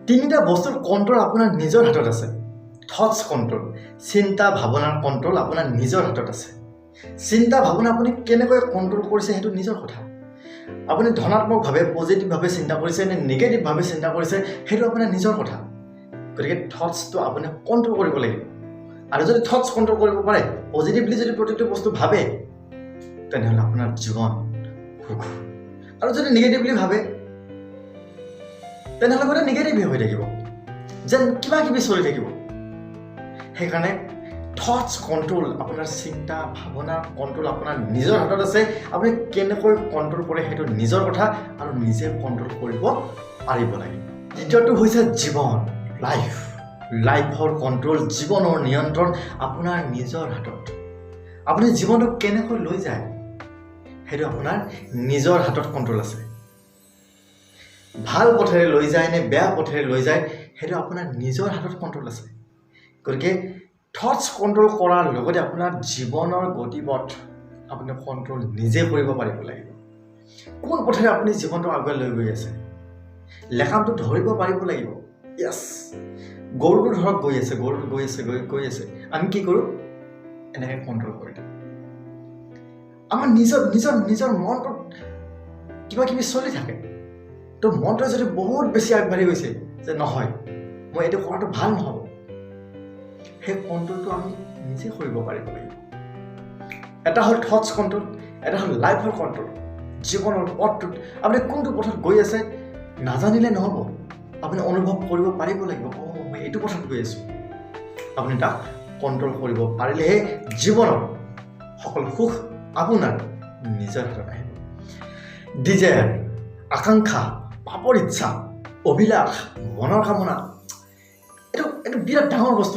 তিনিটা বস্তুৰ কণ্ট্ৰল আপোনাৰ নিজৰ হাতত আছে। থটছ কণ্ট্ৰল, চিন্তা ভাৱনাৰ কণ্ট্ৰল আপোনাৰ নিজৰ হাতত আছে। চিন্তা ভাৱনা আপুনি কেনেকৈ কণ্ট্ৰল কৰিছে সেইটো নিজৰ কথা। আপুনি ধনাত্মকভাৱে পজিটিভভাৱে চিন্তা কৰিছে নে নিগেটিভভাৱে চিন্তা কৰিছে সেইটো আপোনাৰ নিজৰ কথা। গতিকে থটছটো আপুনি কণ্ট্ৰল কৰিব লাগিব। আৰু যদি থটছ কণ্ট্ৰল কৰিব পাৰে, পজিটিভলি যদি প্ৰতিটো বস্তু ভাবে, তেনেহ'লে আপোনাৰ জীৱন সুখ। আৰু যদি নিগেটিভলি ভাবে, তেনেহ'লে গোটেই নিগেটিভে হৈ থাকিব, যেন কিবা কিবি চলি থাকিব। সেইকাৰণে থটছ কণ্ট্ৰল, আপোনাৰ চিন্তা ভাৱনাৰ কণ্ট্ৰল আপোনাৰ নিজৰ হাতত আছে। আপুনি কেনেকৈ কণ্ট্ৰল কৰে সেইটো নিজৰ কথা, আৰু নিজে কণ্ট্ৰল কৰিব পাৰিব লাগিব। দ্বিতীয়টো হৈছে জীৱন, লাইফৰ কণ্ট্ৰল, জীৱনৰ নিয়ন্ত্ৰণ আপোনাৰ নিজৰ হাতত। আপুনি জীৱনটো কেনেকৈ লৈ যায় সেইটো আপোনাৰ নিজৰ হাতত কণ্ট্ৰল আছে। ভাল পথেৰে লৈ যায় নে বেয়া পথেৰে লৈ যায় সেইটো আপোনাৰ নিজৰ হাতত কণ্ট্ৰল আছে। গতিকে থটছ কণ্ট্ৰল কৰাৰ লগতে আপোনাৰ জীৱনৰ গতিপথ আপুনি কণ্ট্ৰল নিজে কৰিব পাৰিব লাগিব। কোন পথেৰে আপুনি জীৱনটো আগুৱাই লৈ গৈ আছে, লেখামটো ধৰিব পাৰিব লাগিব। য়েছ, গৰুটো ধৰক গৈ আছে, আমি কি কৰোঁ? এনেকৈ কণ্ট্ৰল কৰি দিওঁ। আমাৰ নিজৰ মনটোত কিবা কিবি চলি থাকে। তো মনটোৱে যদি বহুত বেছি আগবাঢ়ি গৈছে যে নহয়, মই এইটো কৰাটো ভাল নহ'ব, সেই কণ্ট্ৰলটো আমি নিজে কৰিব পাৰিব লাগিব। এটা হ'ল থটছ কণ্ট্ৰল, এটা হ'ল লাইফৰ কণ্ট্ৰল। জীৱনৰ পথটোত আপুনি কোনটো পথত গৈ আছে নাজানিলে নহ'ব, আপুনি অনুভৱ কৰিব পাৰিব লাগিব। মই এইটো পথত গৈ আছোঁ। আপুনি তাক কণ্ট্ৰল কৰিব পাৰিলেহে জীৱনৰ সকলো সুখ আপোনাৰ নিজৰ হাতত আহিব। ডিজায়াৰ, আকাংক্ষা, পাপৰ ইচ্ছা, অভিলাষ, মনৰ কামনা, এইটো বিৰাট ডাঙৰ বস্তু।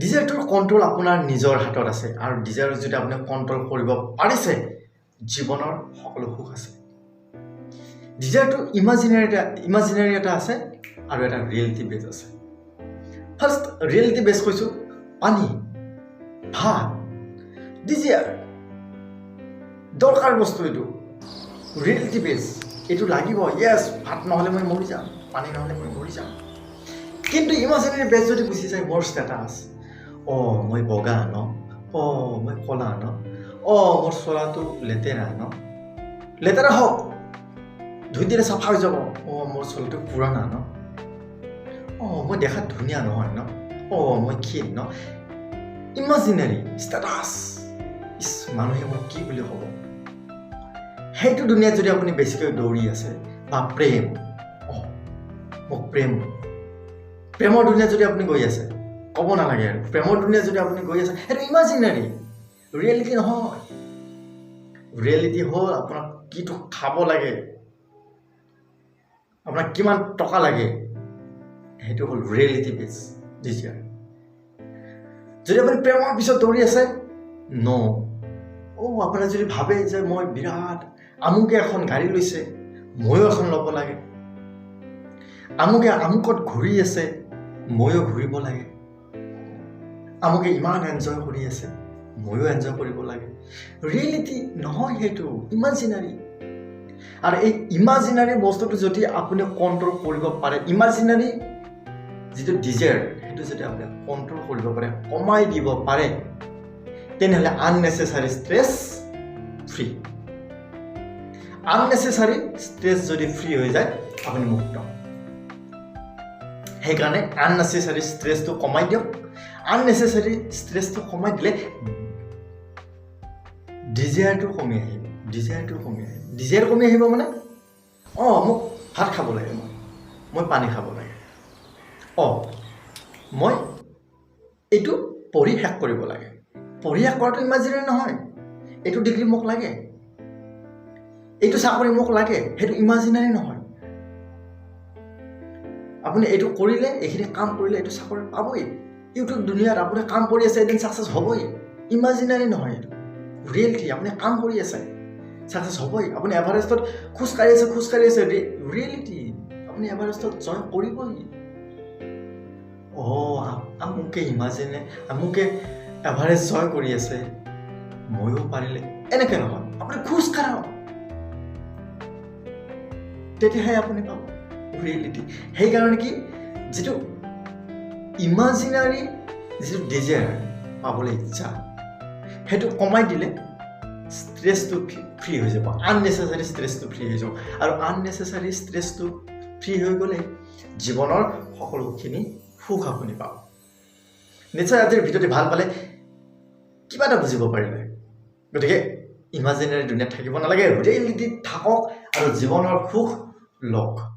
ডিজায়াৰটোৰ কণ্ট্ৰল আপোনাৰ নিজৰ হাতত আছে। আৰু ডিজায়াৰ যদি আপুনি কণ্ট্ৰল কৰিব পাৰিছে, জীৱনৰ সকলো সুখ আছে। ডিজায়াৰটো ইমাজিনাৰী এটা আছে আৰু এটা ৰিয়েলিটি বেছ আছে। ফাৰ্ষ্ট ৰিয়েলিটি বেছ কৈছোঁ, পানী, ভাত, ডিজায়াৰ দৰকাৰ বস্তু। এইটো ৰিয়েলিটি বেছ, এইটো লাগিব। য়েছ, ভাত নহ'লে মই মৰি যাম, পানী নহ'লে মই মৰি যাম। কিন্তু ইমাজিনাৰী বেছ যদি গুচি যায়, মোৰ ষ্টেটাছ, মই বগা ন, মই ক'লা ন, মোৰ চোলাটো লেতেৰা ন, লেতেৰা হওক, ধুই দিলে চাফা হৈ যাব। মোৰ চোলাটো পুৰণা ন, মই দেখাত ধুনীয়া নহয় ন, মই ক্ষীণ ন। ইমাজিনাৰী ষ্টেটাছ, মানুহে মোক কি বুলি ক'ব, সেইটো দুনিয়াত যদি আপুনি বেছিকৈ দৌৰি আছে, বা প্ৰেম, মোক প্ৰেমৰ দুনিয়াত যদি আপুনি গৈ আছে, ক'ব নালাগে আৰু প্ৰেমৰ দুনিয়াত যদি আপুনি গৈ আছে, সেইটো ইমাজিনাৰী, ৰিয়েলিটি নহয়। ৰিয়েলিটি হ'ল আপোনাক কিটো খাব লাগে, আপোনাক কিমান টকা লাগে, সেইটো হ'ল ৰিয়েলিটি বেছ ডিজায়াৰ। যদি আপুনি প্ৰেমৰ পিছত দৌৰি আছে, আপোনাৰ যদি ভাবে যে মই বিৰাট, আমুকে এখন গাড়ী লৈছে, ময়ো এখন ল'ব লাগে, আমুকত ঘূৰি আছে, ময়ো ঘূৰিব লাগে, আমুকে ইমান এনজয় কৰি আছে, ময়ো এনজয় কৰিব লাগে। ৰিয়েলিটি নহয়, সেইটো ইমাজিনাৰী। আৰু এই ইমাজিনাৰী বস্তুটো যদি আপুনি কণ্ট্ৰল কৰিব পাৰে, ইমাজিনাৰী যিটো ডিজায়াৰ, সেইটো যদি আপুনি কণ্ট্ৰল কৰিব পাৰে, কমাই দিব পাৰে, তেনেহ'লে unnecessary stress free. Unnecessary stress যদি ফ্ৰী হৈ যায়, আপুনি মুক্ত। সেইকাৰণে আননেচেচাৰী ষ্ট্ৰেছটো কমাই দিয়ক। আননেচেচাৰী ষ্ট্ৰেছটো কমাই দিলে ডিজায়াৰটো কমি আহিব। ডিজায়াৰ কমি আহিব মানে, মোক ভাত খাব লাগে, মই পানী খাব লাগে, মই এইটো পঢ়ি শেষ কৰিব লাগে। পঢ়ি শেষ কৰাটো ইমাজিনাৰী নহয়। এইটো ডিগ্ৰী মোক লাগে, এইটো চাকৰি মোক লাগে, সেইটো ইমাজিনাৰী নহয়। আপুনি এইটো কৰিলে, এইখিনি কাম কৰিলে এইটো চাকৰি পাবই। ইউটিউব দুনিয়াত আপুনি কাম কৰি আছে, এদিন ছাকচেছ হ'বই। ইমাজিনাৰী নহয়, এইটো ৰিয়েলিটি। আপুনি কাম কৰি আছে, ছাকচেছ হ'বই। আপুনি এভাৰেষ্টত খোজকাঢ়ি আছে, ৰিয়েলিটি। আপুনি এভাৰেষ্টত জইন কৰিবই। আমুকে এভাৰেষ্ট জয় কৰি আছে, ময়ো পাৰিলে, এনেকে নহয়। আপুনি খোজ কাঢ়ক, তেতিয়াহে আপুনি পাব। ৰিয়েলিটি সেইকাৰণে কি যিটো ইমাজিনাৰী যিটো ডিজায়াৰ পাবলৈ ইচ্ছা সেইটো কমাই দিলে ষ্ট্ৰেছটো ফ্ৰী হৈ যাব আননেচেচাৰী ষ্ট্ৰেছটো ফ্ৰী হৈ যাব আৰু আননেচেচাৰী ষ্ট্ৰেছটো ফ্ৰী হৈ গ'লে জীৱনৰ সকলোখিনি সুখ আপুনি পাব নিশ্চয় আজিৰ ভিডিঅ'টি ভাল পালে কিবা এটা বুজিব পাৰিলে গতিকে ইমাজিনাৰী দুনিয়াত থাকিব নালাগে ৰিয়েলিটিত থাকক আৰু জীৱনৰ সুখ লওক